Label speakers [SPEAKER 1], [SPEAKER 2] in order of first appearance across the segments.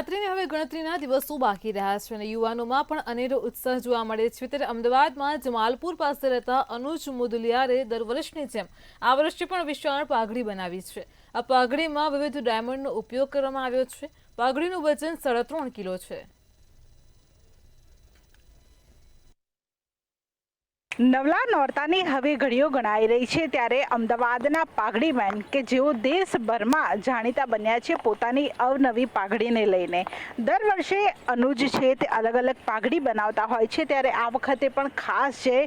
[SPEAKER 1] નવરાત્રિને હવે ગણતરીના દિવસો બાકી રહ્યા છે અને યુવાનોમાં પણ અનેરો ઉત્સાહ જોવા મળે છે। ત્યારે અમદાવાદમાં જમાલપુર પાસે રહેતા અનુજ મુદલિયારે દર વર્ષની જેમ આ વર્ષે પણ વિશાળ પાઘડી બનાવી છે। આ પાઘડીમાં વિવિધ ડાયમંડનો ઉપયોગ કરવામાં આવ્યો છે। પાઘડીનું વજન 3.5 કિલો છે।
[SPEAKER 2] નવલા નોરતાની હવે ઘડીઓ ગણાઈ રહી છે ત્યારે અમદાવાદના પાઘડીમેન કે જેઓ દેશભરમાં જાણીતા બન્યા છે પોતાની અવનવી પાઘડીને લઈને। દર વર્ષે અનુજ છે તે અલગ અલગ પાઘડી બનાવતા હોય છે ત્યારે આ વખતે પણ ખાસ છે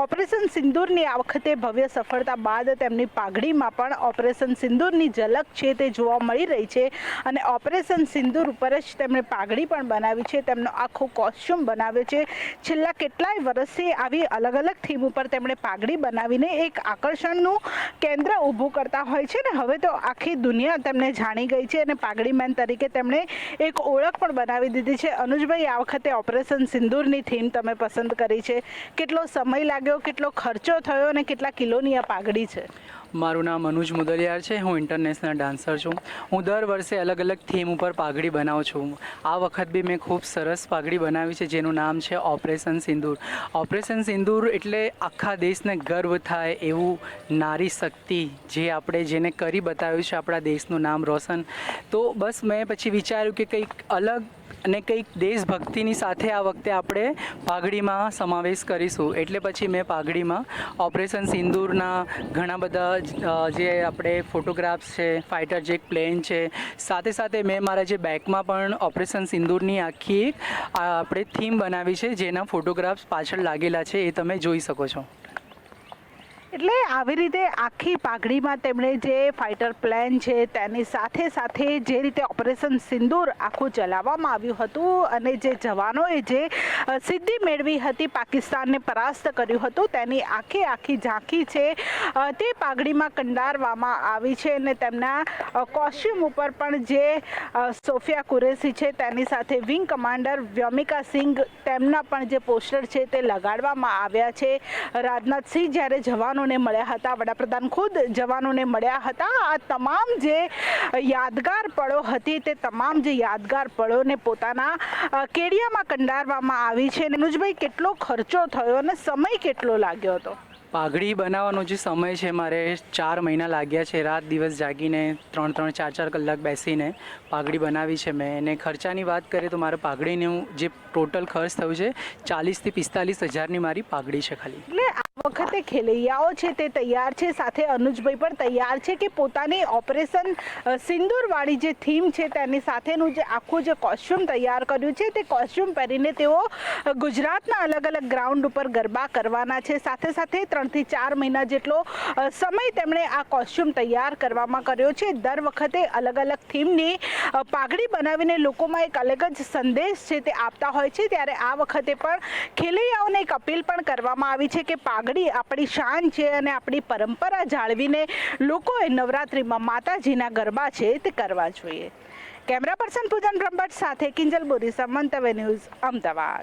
[SPEAKER 2] ઓપરેશન સિંદૂરની આ વખતે ભવ્ય સફળતા બાદ તેમની પાઘડીમાં પણ ઓપરેશન સિંદૂરની ઝલક છે તે જોવા મળી રહી છે અને ઓપરેશન સિંદૂર ઉપર જ તેમણે પાઘડી પણ બનાવી છે। તેમનો આખો કોસ્ચ્યુમ બનાવ્યો છે। છેલ્લા કેટલાય વર્ષથી આવી અલગ અલગ થીમ ઉપર તેમણે પાઘડી બનાવીને એક આકર્ષણનું કેન્દ્ર ઊભું કરતા હોય છે ને હવે તો આખી દુનિયા તેમને જાણી ગઈ છે અને પાઘડીમેન તરીકે તેમણે એક ઓળખ પણ બનાવી દીધી છે। અનુજભાઈ, આ વખતે ઓપરેશન સિંદૂરની થીમ તમે પસંદ કરી છે, કેટલો સમય લાગ્યો, કેટલો ખર્ચો થયો અને કેટલા કિલોની આ પાઘડી છે?
[SPEAKER 3] મારું નામ અનુજ મુદલિયાર છે। હું ઇન્ટરનેશનલ ડાન્સર છું। હું દર વર્ષે અલગ અલગ થીમ ઉપર પાઘડી બનાવું છું। આ વખત બી મેં ખૂબ સરસ પાઘડી બનાવી છે જેનું નામ છે ઓપરેશન સિંદૂર। ઓપરેશન સિંદૂર એટલે આખા દેશને ગર્વ થાય એવું નારી શક્તિ જે આપણે જેને કરી બતાવ્યું છે આપણા દેશનું નામ રોશન। તો બસ મેં પછી વિચાર્યું કે કંઈક અલગ અને કંઈક દેશભક્તિની સાથે આ વખતે આપણે પાઘડીમાં સમાવેશ કરીશું એટલે પછી મેં પાઘડીમાં ઓપરેશન સિંદૂરના ઘણા બધા જે આપણે ફોટોગ્રાફ્સ છે, ફાઇટર જેટ પ્લેન છે, સાથે સાથે મેં મારા જે બેકમાં પણ ઓપરેશન સિંદૂરની આખી એક આપણે થીમ બનાવી છે જેના ફોટોગ્રાફ્સ પાછળ લાગેલા છે એ તમે જોઈ શકો છો।
[SPEAKER 2] એટલે આવી રીતે આખી પાઘડીમાં તેમણે જે ફાઇટર પ્લેન છે તેની સાથે સાથે જે રીતે ઓપરેશન સિંદૂર આખું ચલાવવામાં આવ્યું હતું અને જે જવાનોએ જે સિદ્ધિ મેળવી હતી, પાકિસ્તાનને પરાસ્ત કર્યું હતું, તેની આખી ઝાંખી છે તે પાઘડીમાં કંડારવામાં આવી છે અને તેમના કોસ્ચ્યુમ ઉપર પણ જે સોફિયા કુરેશી છે તેની સાથે વિંગ કમાન્ડર વ્યોમિકા સિંઘ તેમના પણ જે પોસ્ટર છે તે લગાડવામાં આવ્યા છે। રાજનાથસિંહ જ્યારે જવાનો મળ્યા હતા, વડાપ્રધાન ખુદ જવાનોને મળ્યા હતા। આ તમામ જે યાદગાર પળો હતી તે તમામ જે યાદગાર પળોને પોતાના કેડિયામાં કંડારવામાં આવી છે। અનુજભાઈ, કેટલો ખર્ચો થયો અને સમય કેટલો લાગ્યો હતો?
[SPEAKER 3] પાઘડી બનાવવાનો જે સમય છે મારે 4 મહિના લાગ્યા છે। રાત દિવસ જાગીને 3-3, 4-4 કલાક બેસીને પાઘડી બનાવી છે મેં। અને ખર્ચાની વાત કરીએ તો મારા પાઘડીનું જે ટોટલ ખર્ચ થયું છે 40,000 થી 45,000ની મારી પાઘડી છે ખાલી।
[SPEAKER 2] એટલે આ વખતે ખેલૈયાઓ છે તે તૈયાર છે, સાથે અનુજભાઈ પણ તૈયાર છે કે પોતાની ઓપરેશન સિંદૂરવાળી જે થીમ છે તેની સાથેનું જે આખું જે કોસ્ચ્યુમ તૈયાર કર્યું છે તે કોસ્ચ્યુમ પહેરીને તેઓ ગુજરાતના અલગ અલગ ગ્રાઉન્ડ ઉપર ગરબા કરવાના છે। સાથે સાથે 3 થી 4 મહિના જેટલો સમય તેમણે આ કોસ્ચ્યુમ તૈયાર કરવામાં કર્યો છે। દર વખતે અલગ અલગ થીમની પાઘડી બનાવીને લોકોમાં એક અલગ જ સંદેશ છે તે આપતા હોય છે ત્યારે આ વખતે પણ ખેલૈયાઓને એક અપીલ પણ કરવામાં આવી છે કે પાઘડી આપણી શાન છે અને આપણી પરંપરા જાળવીને લોકોએ નવરાત્રિમાં માતાજીના ગરબા છે તે કરવા જોઈએ। કેમેરા પર્સન પૂજન બ્રહ્મભટ્ટ સાથે કિંજલ બોરીસા, મંતવ્ય ન્યૂઝ, અમદાવાદ।